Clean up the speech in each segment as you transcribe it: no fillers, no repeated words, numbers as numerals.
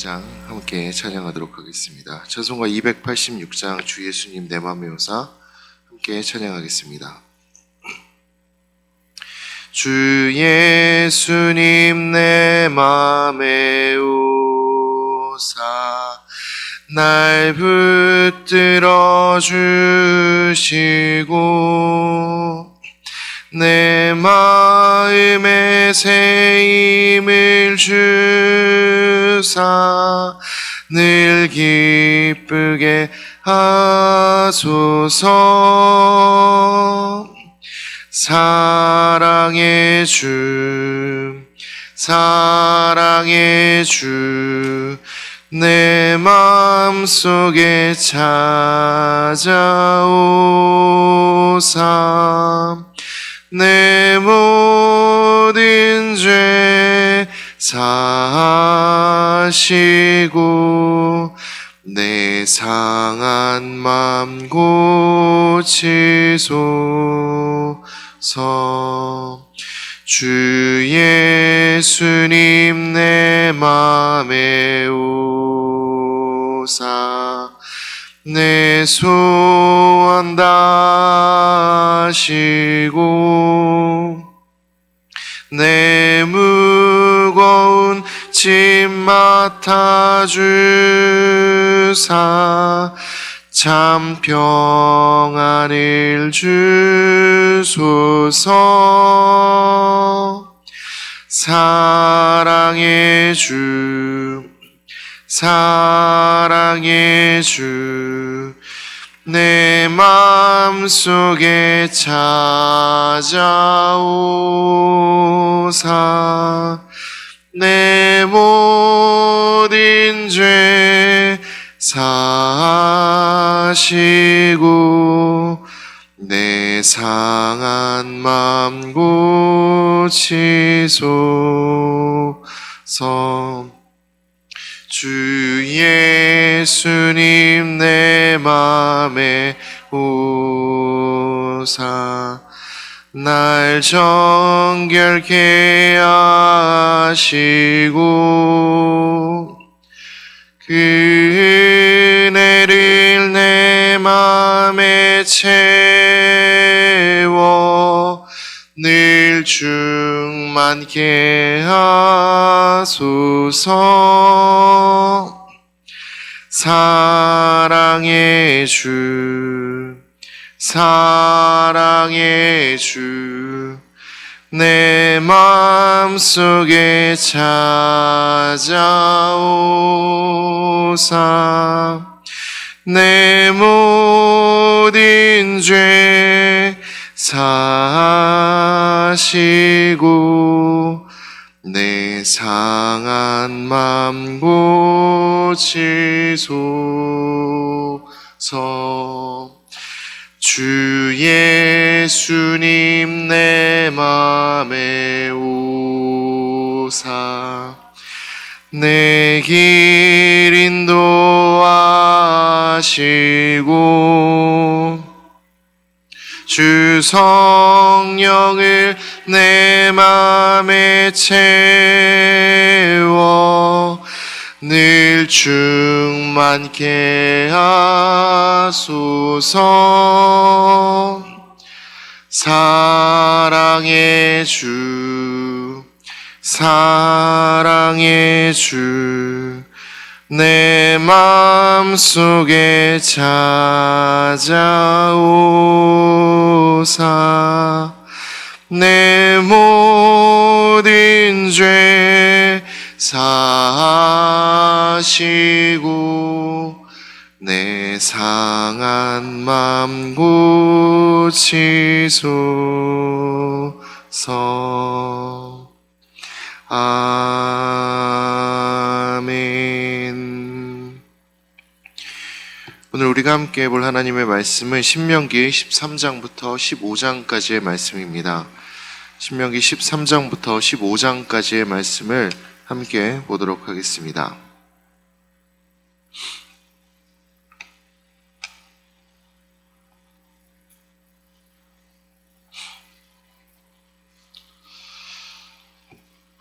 1장 함께 찬양하도록 하겠습니다. 찬송가 286장 주 예수님 내 맘의 요사 함께 찬양하겠습니다. 주 예수님 내 맘의 요사 날 붙들어 주시고 내 마음에 새 힘을 주사 늘 기쁘게 하소서. 사랑의 주 사랑의 주 내 마음속에 찾아오사 내 모든 죄 사하시고 내 상한 맘 고치소서. 주 예수님 내 맘에 오사 내 소원 다하시고 내 무거운 짐 맡아주사 참 평안을 주소서. 사랑의 주 사랑의 주 내 마음속에 찾아오사 내 모든 죄 사하시고 내 상한 맘 고치소서. 주 예수님 내 맘에 오사 날 정결케 하시고 그 은혜를 내 맘에 채워 늘 충만케 하소서. 사랑의 주 사랑의 주 내 마음속에 찾아오사 내 모든 죄 사하시고 내 상한 맘 고치소서. 주 예수님 내 맘에 오사 내 길 인도하시고 주 성령을 내 맘에 채워 늘 충만케 하소서. 사랑의 주 사랑의 주 내 마음속에 찾아오사 내 모든 죄 사하시고 내 상한 맘 고치소서. 아멘. 오늘 우리가 함께 볼 하나님의 말씀은 신명기 13장부터 15장까지의 말씀입니다. 신명기 13장부터 15장까지의 말씀을 함께 보도록 하겠습니다.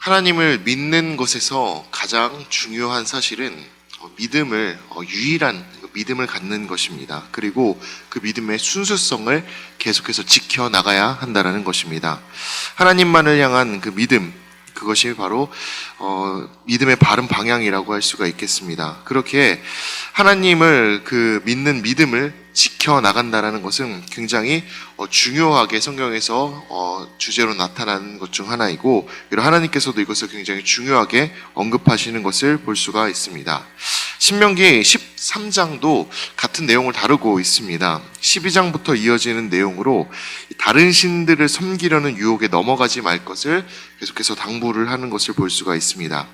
하나님을 믿는 것에서 가장 중요한 사실은 유일한 믿음을 갖는 것입니다. 그리고 그 믿음의 순수성을 계속해서 지켜나가야 한다는 것입니다. 하나님만을 향한 그 믿음, 그것이 바로 믿음의 바른 방향이라고 할 수가 있겠습니다. 그렇게 하나님을 믿는 믿음을 지켜나간다는 것은 굉장히 중요하게 성경에서 주제로 나타나는 것 중 하나이고, 이런 하나님께서도 이것을 굉장히 중요하게 언급하시는 것을 볼 수가 있습니다. 신명기 13장도 같은 내용을 다루고 있습니다. 12장부터 이어지는 내용으로 다른 신들을 섬기려는 유혹에 넘어가지 말 것을 계속해서 당부를 하는 것을 볼 수가 있습니다.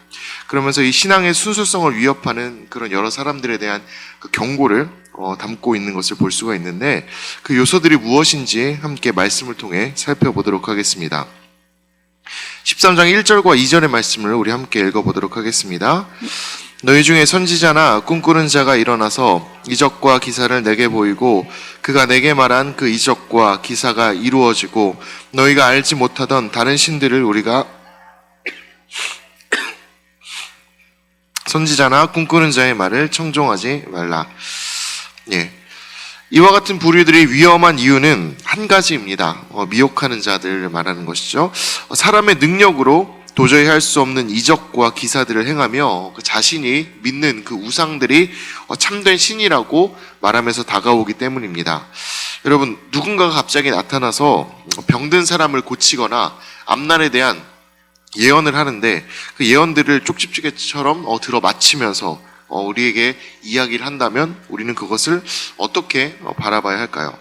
그러면서 이 신앙의 순수성을 위협하는 그런 여러 사람들에 대한 그 경고를 담고 있는 것을 볼 수가 있는데, 그 요소들이 무엇인지 함께 말씀을 통해 살펴보도록 하겠습니다. 13장 1절과 2절의 말씀을 우리 함께 읽어보도록 하겠습니다. 너희 중에 선지자나 꿈꾸는 자가 일어나서 이적과 기사를 내게 보이고 그가 내게 말한 그 이적과 기사가 이루어지고 너희가 알지 못하던 다른 신들을 우리가 선지자나 꿈꾸는 자의 말을 청종하지 말라. 이와 같은 부류들이 위험한 이유는 한 가지입니다. 미혹하는 자들을 말하는 것이죠. 사람의 능력으로 도저히 할 수 없는 이적과 기사들을 행하며 그 자신이 믿는 그 우상들이 참된 신이라고 말하면서 다가오기 때문입니다. 여러분, 누군가가 갑자기 나타나서 병든 사람을 고치거나 앞날에 대한 예언을 하는데, 그 예언들을 쪽집게처럼 들어 맞히면서 우리에게 이야기를 한다면 우리는 그것을 어떻게 바라봐야 할까요?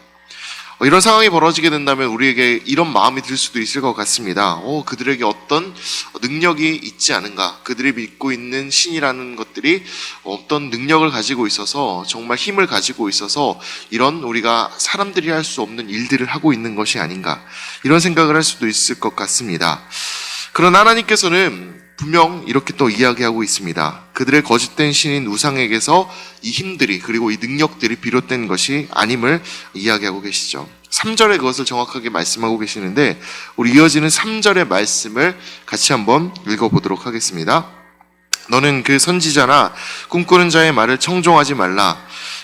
이런 상황이 벌어지게 된다면 우리에게 이런 마음이 들 수도 있을 것 같습니다. 그들에게 어떤 능력이 있지 않은가? 그들이 믿고 있는 신이라는 것들이 어떤 능력을 가지고 있어서, 정말 힘을 가지고 있어서 이런 우리가 사람들이 할 수 없는 일들을 하고 있는 것이 아닌가? 이런 생각을 할 수도 있을 것 같습니다. 그러나 하나님께서는 분명 이렇게 또 이야기하고 있습니다. 그들의 거짓된 신인 우상에게서 이 힘들이, 그리고 이 능력들이 비롯된 것이 아님을 이야기하고 계시죠. 3절에 그것을 정확하게 말씀하고 계시는데, 우리 이어지는 3절의 말씀을 같이 한번 읽어보도록 하겠습니다. 너는 그 선지자나 꿈꾸는 자의 말을 청종하지 말라.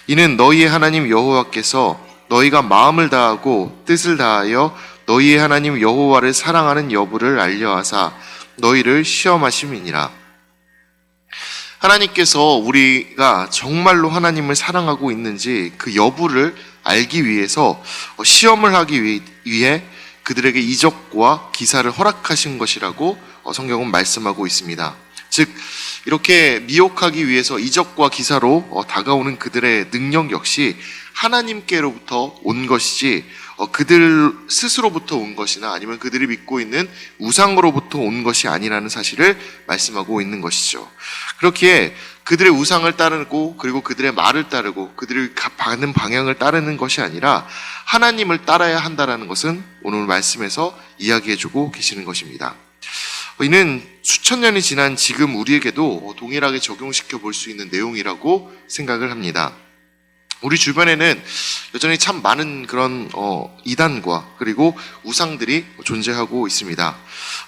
이는 너희의 하나님 여호와께서 너희가 마음을 다하고 뜻을 다하여 너희의 하나님 여호와를 사랑하는 여부를 알려하사 너희를 시험하심이니라. 하나님께서 우리가 정말로 하나님을 사랑하고 있는지 그 여부를 알기 위해서 시험을 하기 위해 그들에게 이적과 기사를 허락하신 것이라고 성경은 말씀하고 있습니다. 즉, 이렇게 미혹하기 위해서 이적과 기사로 다가오는 그들의 능력 역시 하나님께로부터 온 것이지 그들 스스로부터 온 것이나 아니면 그들이 믿고 있는 우상으로부터 온 것이 아니라는 사실을 말씀하고 있는 것이죠. 그렇기에 그들의 우상을 따르고, 그리고 그들의 말을 따르고, 그들이 가는 방향을 따르는 것이 아니라 하나님을 따라야 한다는 것은 오늘 말씀에서 이야기해주고 계시는 것입니다. 이는 수천 년이 지난 지금 우리에게도 동일하게 적용시켜 볼 수 있는 내용이라고 생각을 합니다. 우리 주변에는 여전히 참 많은 그런 이단과 그리고 우상들이 존재하고 있습니다.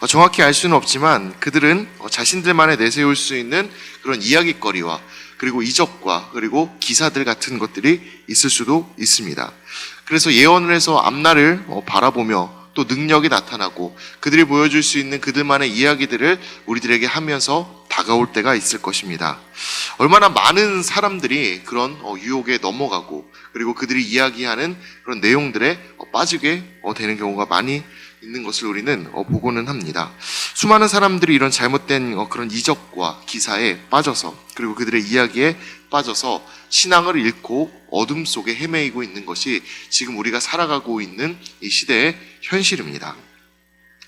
정확히 알 수는 없지만 그들은 자신들만의 내세울 수 있는 그런 이야기거리와 그리고 이적과 그리고 기사들 같은 것들이 있을 수도 있습니다. 그래서 예언을 해서 앞날을 바라보며 또 능력이 나타나고 그들이 보여줄 수 있는 그들만의 이야기들을 우리들에게 하면서 다가올 때가 있을 것입니다. 얼마나 많은 사람들이 그런 유혹에 넘어가고, 그리고 그들이 이야기하는 그런 내용들에 빠지게 되는 경우가 많이 있는 것을 우리는 보고는 합니다. 수많은 사람들이 이런 잘못된 그런 이적과 기사에 빠져서, 그리고 그들의 이야기에 빠져서 신앙을 잃고 어둠 속에 헤매이고 있는 것이 지금 우리가 살아가고 있는 이 시대의 현실입니다.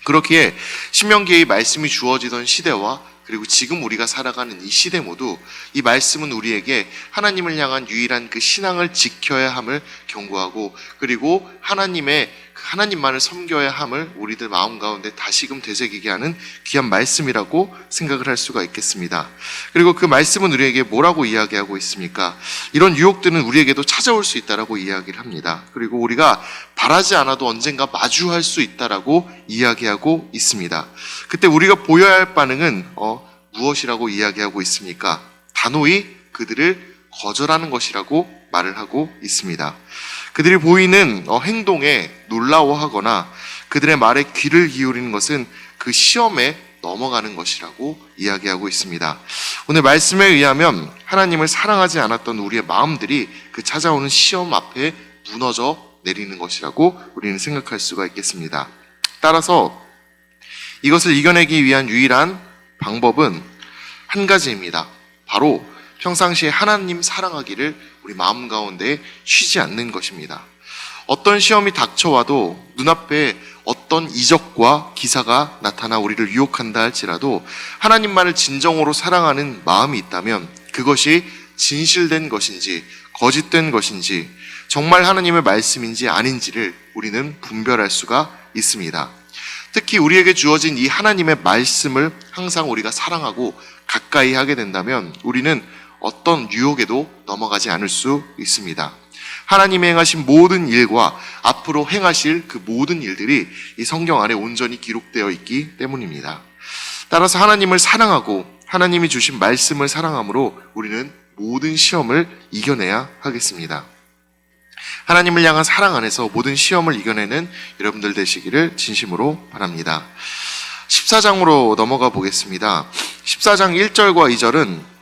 그렇기에 신명기의 말씀이 주어지던 시대와 그리고 지금 우리가 살아가는 이 시대 모두 이 말씀은 우리에게 하나님을 향한 유일한 그 신앙을 지켜야 함을 경고하고, 그리고 하나님만을 섬겨야 함을 우리들 마음 가운데 다시금 되새기게 하는 귀한 말씀이라고 생각을 할 수가 있겠습니다. 그리고 그 말씀은 우리에게 뭐라고 이야기하고 있습니까? 이런 유혹들은 우리에게도 찾아올 수 있다라고 이야기를 합니다. 그리고 우리가 바라지 않아도 언젠가 마주할 수 있다라고 이야기하고 있습니다. 그때 우리가 보여야 할 반응은 무엇이라고 이야기하고 있습니까? 단호히 그들을 거절하는 것이라고 말을 하고 있습니다. 그들이 보이는 행동에 놀라워하거나 그들의 말에 귀를 기울이는 것은 그 시험에 넘어가는 것이라고 이야기하고 있습니다. 오늘 말씀에 의하면 하나님을 사랑하지 않았던 우리의 마음들이 그 찾아오는 시험 앞에 무너져 내리는 것이라고 우리는 생각할 수가 있겠습니다. 따라서 이것을 이겨내기 위한 유일한 방법은 한 가지입니다. 바로 평상시에 하나님 사랑하기를 우리 마음 가운데 쉬지 않는 것입니다. 어떤 시험이 닥쳐와도 눈앞에 어떤 이적과 기사가 나타나 우리를 유혹한다 할지라도 하나님만을 진정으로 사랑하는 마음이 있다면 그것이 진실된 것인지 거짓된 것인지 정말 하나님의 말씀인지 아닌지를 우리는 분별할 수가 있습니다. 특히 우리에게 주어진 이 하나님의 말씀을 항상 우리가 사랑하고 가까이 하게 된다면 우리는 어떤 유혹에도 넘어가지 않을 수 있습니다. 하나님이 행하신 모든 일과 앞으로 행하실 그 모든 일들이 이 성경 안에 온전히 기록되어 있기 때문입니다. 따라서 하나님을 사랑하고 하나님이 주신 말씀을 사랑함으로 우리는 모든 시험을 이겨내야 하겠습니다. 하나님을 향한 사랑 안에서 모든 시험을 이겨내는 여러분들 되시기를 진심으로 바랍니다. 14장으로 넘어가 보겠습니다. 14장 1절과 2절은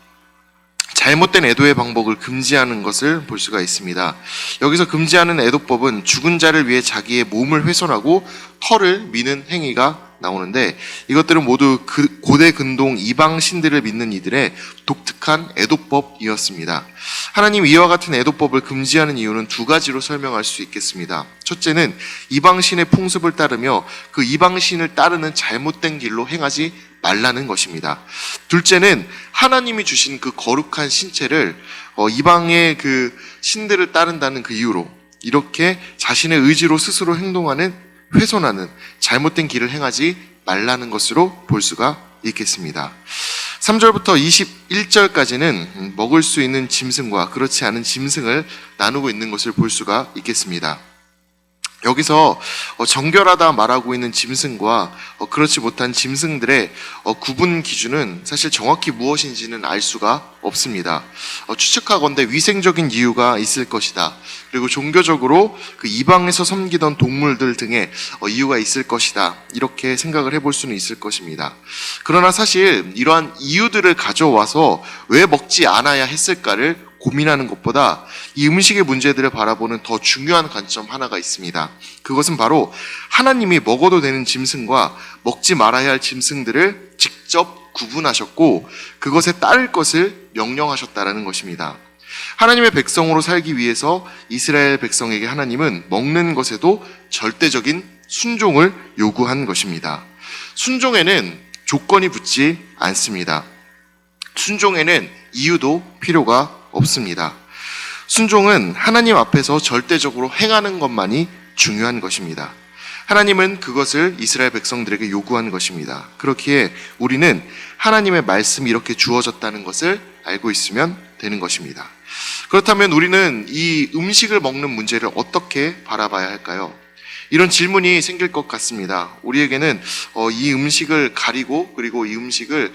잘못된 애도의 방법을 금지하는 것을 볼 수가 있습니다. 여기서 금지하는 애도법은 죽은 자를 위해 자기의 몸을 훼손하고 털을 미는 행위가 나오는데, 이것들은 모두 고대 근동 이방 신들을 믿는 이들의 독특한 애도법이었습니다. 하나님 이와 같은 애도법을 금지하는 이유는 두 가지로 설명할 수 있겠습니다. 첫째는 이방신의 풍습을 따르며 그 이방신을 따르는 잘못된 길로 행하지 말라는 것입니다. 둘째는 하나님이 주신 그 거룩한 신체를 이방의 그 신들을 따른다는 그 이유로 이렇게 자신의 의지로 스스로 행동하는 훼손하는 잘못된 길을 행하지 말라는 것으로 볼 수가 있겠습니다. 3절부터 21절까지는 먹을 수 있는 짐승과 그렇지 않은 짐승을 나누고 있는 것을 볼 수가 있겠습니다. 여기서 정결하다 말하고 있는 짐승과 그렇지 못한 짐승들의 구분 기준은 사실 정확히 무엇인지는 알 수가 없습니다. 추측하건대 위생적인 이유가 있을 것이다. 그리고 종교적으로 그 이방에서 섬기던 동물들 등의 이유가 있을 것이다. 이렇게 생각을 해볼 수는 있을 것입니다. 그러나 사실 이러한 이유들을 가져와서 왜 먹지 않아야 했을까를 고민하는 것보다 이 음식의 문제들을 바라보는 더 중요한 관점 하나가 있습니다. 그것은 바로 하나님이 먹어도 되는 짐승과 먹지 말아야 할 짐승들을 직접 구분하셨고 그것에 따를 것을 명령하셨다라는 것입니다. 하나님의 백성으로 살기 위해서 이스라엘 백성에게 하나님은 먹는 것에도 절대적인 순종을 요구한 것입니다. 순종에는 조건이 붙지 않습니다. 순종에는 이유도 필요가 없습니다. 순종은 하나님 앞에서 절대적으로 행하는 것만이 중요한 것입니다. 하나님은 그것을 이스라엘 백성들에게 요구한 것입니다. 그렇기에 우리는 하나님의 말씀이 이렇게 주어졌다는 것을 알고 있으면 되는 것입니다. 그렇다면 우리는 이 음식을 먹는 문제를 어떻게 바라봐야 할까요? 이런 질문이 생길 것 같습니다. 우리에게는 이 음식을 가리고 그리고 이 음식을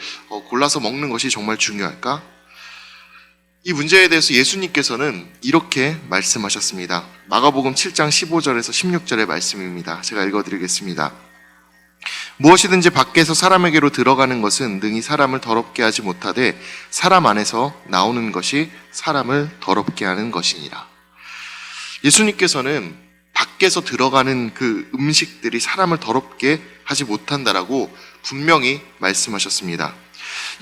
골라서 먹는 것이 정말 중요할까? 이 문제에 대해서 예수님께서는 이렇게 말씀하셨습니다. 마가복음 7장 15절에서 16절의 말씀입니다. 제가 읽어드리겠습니다. 무엇이든지 밖에서 사람에게로 들어가는 것은 능히 사람을 더럽게 하지 못하되 사람 안에서 나오는 것이 사람을 더럽게 하는 것이니라. 예수님께서는 밖에서 들어가는 그 음식들이 사람을 더럽게 하지 못한다라고 분명히 말씀하셨습니다.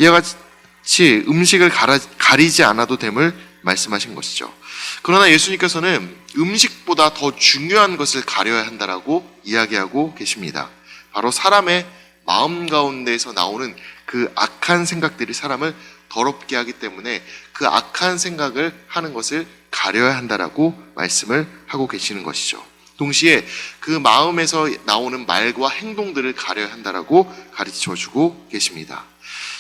이와 같이 음식을 가리지 않아도 됨을 말씀하신 것이죠. 그러나 예수님께서는 음식보다 더 중요한 것을 가려야 한다라고 이야기하고 계십니다. 바로 사람의 마음 가운데에서 나오는 그 악한 생각들이 사람을 더럽게 하기 때문에 그 악한 생각을 하는 것을 가려야 한다라고 말씀을 하고 계시는 것이죠. 동시에 그 마음에서 나오는 말과 행동들을 가려야 한다라고 가르쳐 주고 계십니다.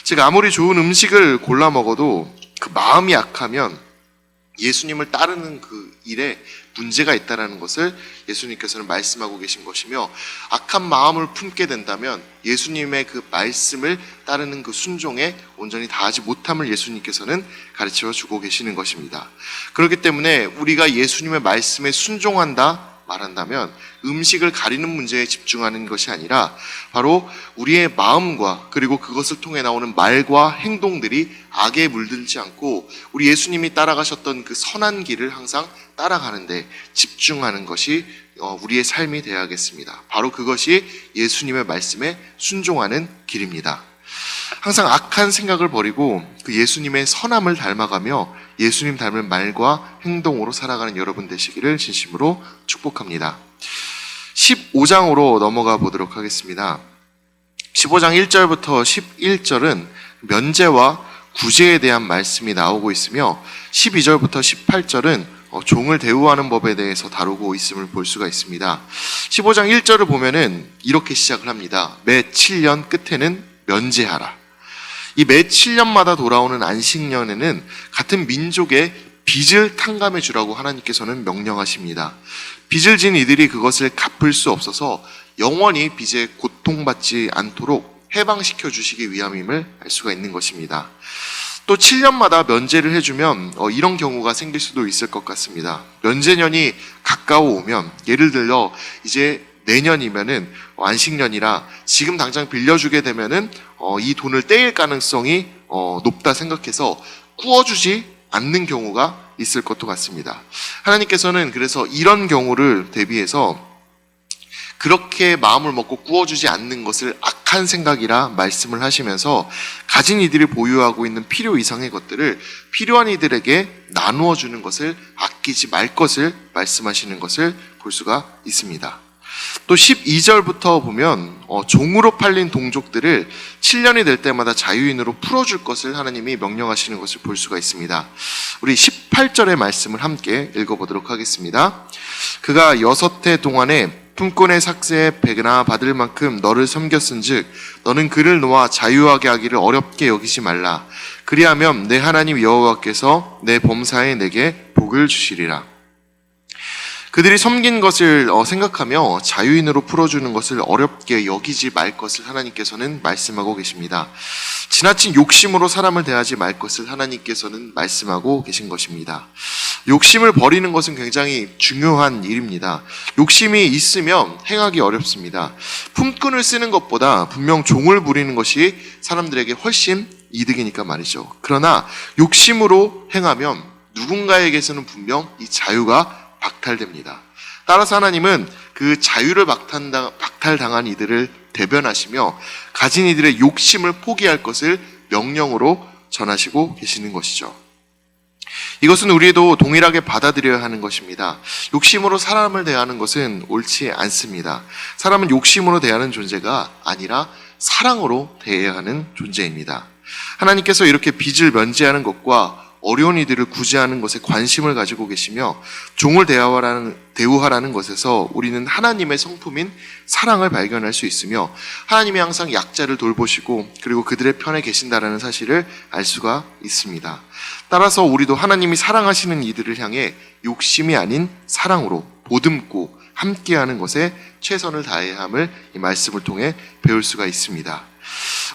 즉 아무리 좋은 음식을 골라 먹어도 그 마음이 약하면 예수님을 따르는 그 일에 문제가 있다는 것을 예수님께서는 말씀하고 계신 것이며, 악한 마음을 품게 된다면 예수님의 그 말씀을 따르는 그 순종에 온전히 다하지 못함을 예수님께서는 가르쳐 주고 계시는 것입니다. 그렇기 때문에 우리가 예수님의 말씀에 순종한다 말한다면 음식을 가리는 문제에 집중하는 것이 아니라 바로 우리의 마음과 그리고 그것을 통해 나오는 말과 행동들이 악에 물들지 않고 우리 예수님이 따라가셨던 그 선한 길을 항상 따라가는데 집중하는 것이 우리의 삶이 되어야겠습니다. 바로 그것이 예수님의 말씀에 순종하는 길입니다. 항상 악한 생각을 버리고 그 예수님의 선함을 닮아가며 예수님 닮은 말과 행동으로 살아가는 여러분 되시기를 진심으로 축복합니다. 15장으로 넘어가 보도록 하겠습니다. 15장 1절부터 11절은 면제와 구제에 대한 말씀이 나오고 있으며 12절부터 18절은 종을 대우하는 법에 대해서 다루고 있음을 볼 수가 있습니다. 15장 1절을 보면은 이렇게 시작을 합니다. 매 7년 끝에는 면제하라. 이 매 7년마다 돌아오는 안식년에는 같은 민족의 빚을 탕감해 주라고 하나님께서는 명령하십니다. 빚을 진 이들이 그것을 갚을 수 없어서 영원히 빚에 고통받지 않도록 해방시켜 주시기 위함임을 알 수가 있는 것입니다. 또 7년마다 면제를 해주면 이런 경우가 생길 수도 있을 것 같습니다. 면제년이 가까워 오면, 예를 들어 이제 내년이면은 안식년이라 지금 당장 빌려주게 되면은 이 돈을 떼일 가능성이 높다 생각해서 꾸어주지 않는 경우가 있을 것도 같습니다. 하나님께서는 그래서 이런 경우를 대비해서 그렇게 마음을 먹고 꾸어주지 않는 것을 악한 생각이라 말씀을 하시면서 가진 이들이 보유하고 있는 필요 이상의 것들을 필요한 이들에게 나누어 주는 것을 아끼지 말 것을 말씀하시는 것을 볼 수가 있습니다. 또 12절부터 보면 종으로 팔린 동족들을 7년이 될 때마다 자유인으로 풀어줄 것을 하나님이 명령하시는 것을 볼 수가 있습니다. 우리 18절의 말씀을 함께 읽어보도록 하겠습니다. 그가 6해 동안에 품꾼의 삭세에 배나 받을 만큼 너를 섬겼은즉 너는 그를 놓아 자유하게 하기를 어렵게 여기지 말라. 그리하면 내 하나님 여호와께서 내 범사에 내게 복을 주시리라. 그들이 섬긴 것을 생각하며 자유인으로 풀어주는 것을 어렵게 여기지 말 것을 하나님께서는 말씀하고 계십니다. 지나친 욕심으로 사람을 대하지 말 것을 하나님께서는 말씀하고 계신 것입니다. 욕심을 버리는 것은 굉장히 중요한 일입니다. 욕심이 있으면 행하기 어렵습니다. 품꾼을 쓰는 것보다 분명 종을 부리는 것이 사람들에게 훨씬 이득이니까 말이죠. 그러나 욕심으로 행하면 누군가에게서는 분명 이 자유가 박탈됩니다. 따라서 하나님은 그 자유를 박탈당한 이들을 대변하시며 가진 이들의 욕심을 포기할 것을 명령으로 전하시고 계시는 것이죠. 이것은 우리도 동일하게 받아들여야 하는 것입니다. 욕심으로 사람을 대하는 것은 옳지 않습니다. 사람은 욕심으로 대하는 존재가 아니라 사랑으로 대해야 하는 존재입니다. 하나님께서 이렇게 빚을 면제하는 것과 어려운 이들을 구제하는 것에 관심을 가지고 계시며 종을 대우하라는 것에서 우리는 하나님의 성품인 사랑을 발견할 수 있으며 하나님이 항상 약자를 돌보시고 그리고 그들의 편에 계신다라는 사실을 알 수가 있습니다. 따라서 우리도 하나님이 사랑하시는 이들을 향해 욕심이 아닌 사랑으로 보듬고 함께하는 것에 최선을 다해야 함을 이 말씀을 통해 배울 수가 있습니다.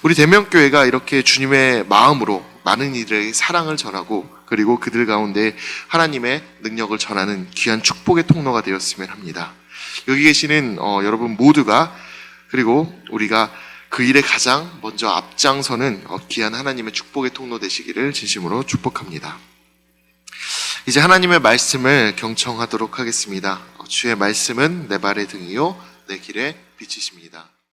우리 대명교회가 이렇게 주님의 마음으로 많은 이들에게 사랑을 전하고 그리고 그들 가운데 하나님의 능력을 전하는 귀한 축복의 통로가 되었으면 합니다. 여기 계시는 여러분 모두가 그리고 우리가 그 일에 가장 먼저 앞장서는 귀한 하나님의 축복의 통로 되시기를 진심으로 축복합니다. 이제 하나님의 말씀을 경청하도록 하겠습니다. 주의 말씀은 내 발의 등이요 내 길의 빛이십니다.